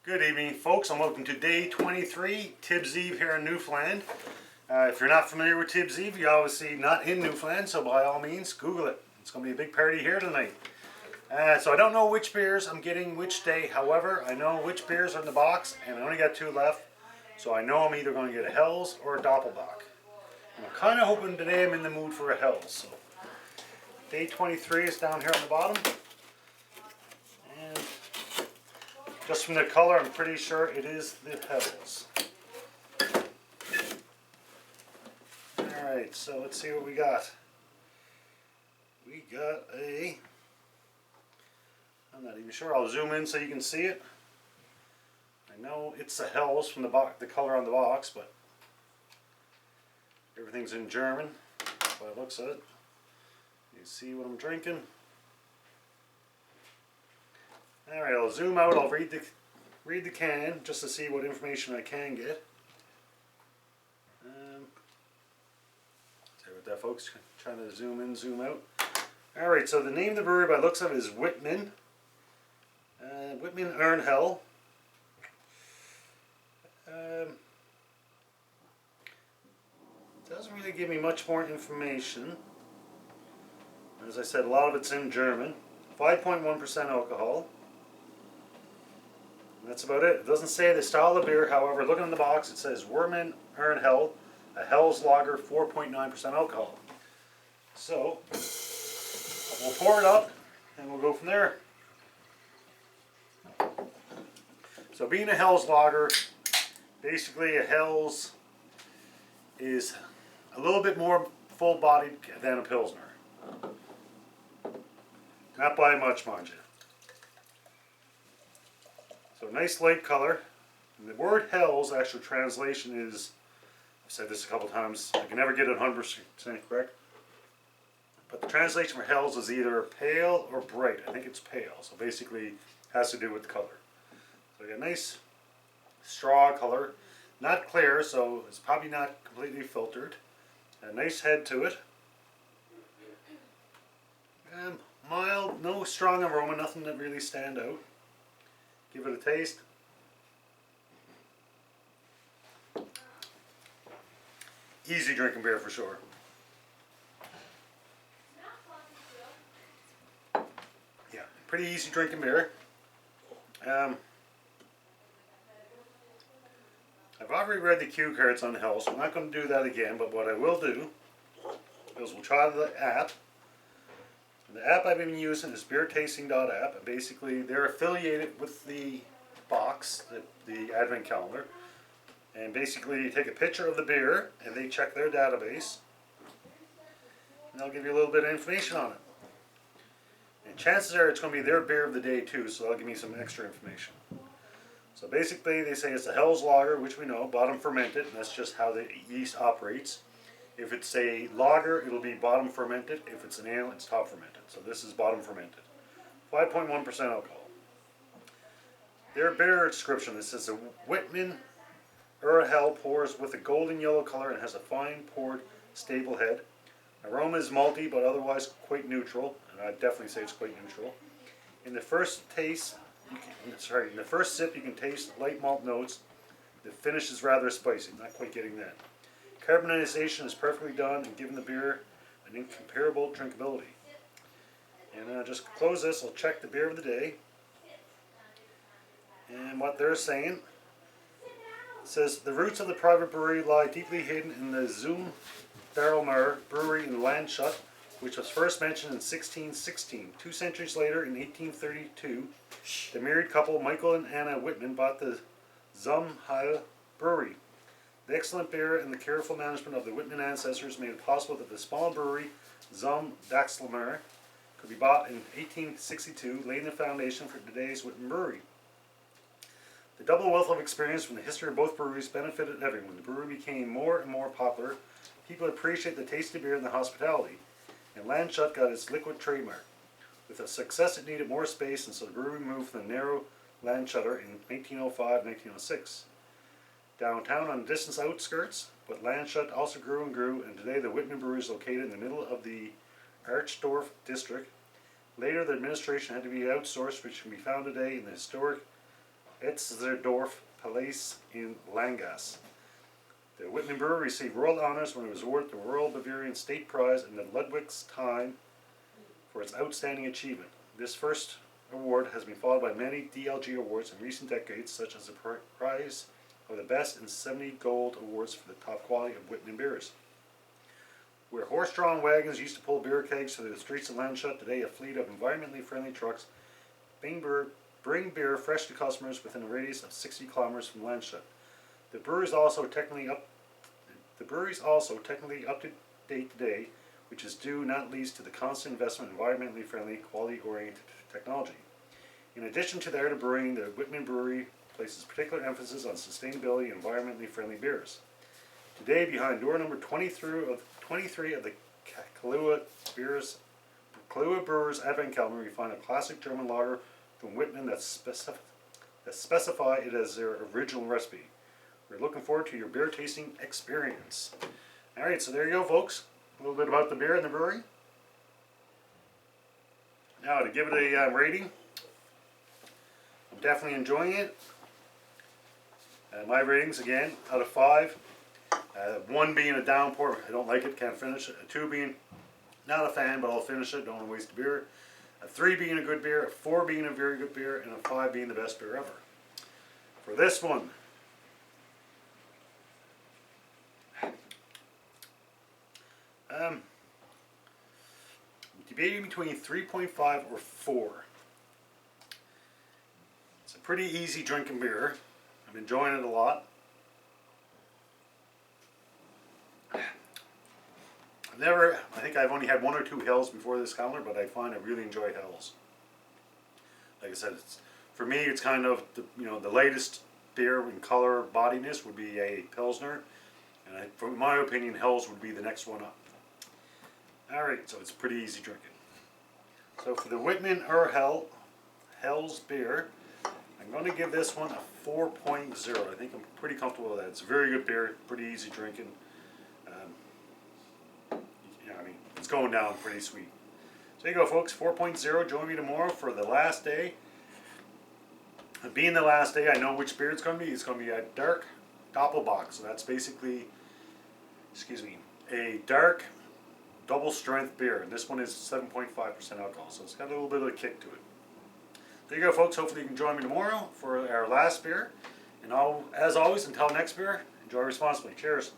Good evening, folks, and welcome to day 23, Tibbs Eve here in Newfoundland. If you're not familiar with Tibbs Eve, you're obviously not in Newfoundland, so by all means, Google it. It's going to be a big party here tonight. So I don't know which beers I'm getting which day. However, I know which beers are in the box, and I only got 2 left. So I know I'm either going to get a Hell's or a Doppelbock. And I'm kind of hoping today I'm in the mood for a Hell's. So day 23 is down here on the bottom. And just from the color, I'm pretty sure it is the Hell's. Alright, so let's see what we got. We got a... I'm not even sure. I'll zoom in so you can see it. I know it's a Hell's from the color on the box, but everything's in German by the looks of it. You see what I'm drinking? Alright, I'll zoom out. I'll read the can just to see what information I can get. Sorry about that, folks. Trying to zoom in, zoom out. Alright, so the name of the brewery by the looks of it is Wittmann. Wittmann Urhell. Doesn't really give me much more information. As I said, a lot of it's in German. 5.1% alcohol. And that's about it. It doesn't say the style of beer, however, looking in the box, it says Wittmann Urhell, a Hell's Lager, 4.9% alcohol. So, we'll pour it up and we'll go from there. So being a Hell's Lager, basically a Hell's is a little bit more full-bodied than a Pilsner. Not by much, mind you. So nice light color. And the word Hell's actual translation is, I've said this a couple times, I can never get it 100% correct. But the translation for Hell's is either pale or bright. I think it's pale. So basically it has to do with the color. So we got a nice straw color. Not clear, so it's probably not completely filtered. A nice head to it. Mild, no strong aroma, nothing that really stand out. Give it a taste. Easy drinking beer for sure. Yeah, pretty easy drinking beer. I've already read the cue cards on Hell, so I'm not going to do that again, but what I will do is we'll try the app. And the app I've been using is beertasting.app, and basically they're affiliated with the box, the advent calendar, and basically you take a picture of the beer and they check their database and they'll give you a little bit of information on it. And chances are it's going to be their beer of the day too, so they'll give me some extra information. So basically they say it's a Hell's Lager, which we know, bottom fermented, and that's just how the yeast operates. If it's a lager, it'll be bottom fermented. If it's an ale, it's top fermented. So this is bottom fermented. 5.1% alcohol. Their beer description, it says a Wittmann Urhell pours with a golden yellow color and has a fine poured stable head. Aroma is malty but otherwise quite neutral, and I'd definitely say it's quite neutral. In the first taste, in the first sip, you can taste light malt notes. The finish is rather spicy. Not quite getting that. Carbonization is perfectly done and giving the beer an incomparable drinkability. And just to close this, I'll check the beer of the day. And what they're saying, it says, the roots of the private brewery lie deeply hidden in the Zum Barrelmeer brewery in Landshut, which was first mentioned in 1616. 2 centuries later, in 1832, the married couple Michael and Anna Wittmann bought the Zum Heil brewery. The excellent beer and the careful management of the Wittmann ancestors made it possible that the small brewery, Zum Daxelmeer, could be bought in 1862, laying the foundation for today's Wittmann brewery. The double wealth of experience from the history of both breweries benefited everyone. The brewery became more and more popular. People appreciate the tasty beer and the hospitality. And Landshut got its liquid trademark. With the success, it needed more space, and so the brewery moved from the narrow Landshutter in 1905-1906. Downtown on the distant outskirts, but Landshut also grew and grew, and today the Wittmann Brewery is located in the middle of the Archdorf district. Later, the administration had to be outsourced, which can be found today in the historic Etzendorf Palace in Langas. The Wittmann Brewery received royal honors when it was awarded the Royal Bavarian State Prize in the Ludwig's time for its outstanding achievement. This first award has been followed by many DLG awards in recent decades, such as the prize of the best and 70 gold awards for the top quality of Wittmann beers. Where horse-drawn wagons used to pull beer kegs through the streets of Landshut, today a fleet of environmentally friendly trucks bring beer fresh to customers within a radius of 60 kilometers from Landshut. The brewery is also technically up to date today, which is due not least to the constant investment in environmentally friendly, quality-oriented technology. In addition to the art of brewing, the Wittmann Brewery places particular emphasis on sustainability and environmentally friendly beers. Today, behind door number 23 of the Kahlua Brewers Advent Calendar, we find a classic German lager from Wittmann that specify it as their original recipe. We're looking forward to your beer tasting experience. Alright, so there you go, folks. A little bit about the beer and the brewery. Now, to give it a rating, I'm definitely enjoying it. My ratings, again, out of 5. 1 being a downpour, I don't like it, can't finish it. A 2 being not a fan, but I'll finish it, don't want to waste the beer. A 3 being a good beer, a 4 being a very good beer, and a 5 being the best beer ever. For this one, debating between 3.5 or 4. It's a pretty easy drinking beer. I'm enjoying it a lot. I think I've only had 1 or 2 Hells before this calendar, but I find I really enjoy Hells. Like I said, for me, it's kind of the latest beer in color, bodiness would be a Pilsner, and from my opinion, Hells would be the next one up. Alright, so it's pretty easy drinking. So for the Wittmann urhell Hell's beer, I'm going to give this one a 4.0. I think I'm pretty comfortable with that. It's a very good beer, pretty easy drinking. It's going down pretty sweet. So there you go, folks, 4.0. Join me tomorrow for the last day. Being the last day, I know which beer it's going to be. It's going to be a dark Doppelbock. So that's basically, a dark double strength beer. And this one is 7.5% alcohol. So it's got a little bit of a kick to it. There you go, folks. Hopefully you can join me tomorrow for our last beer. And as always, until next beer, enjoy responsibly. Cheers.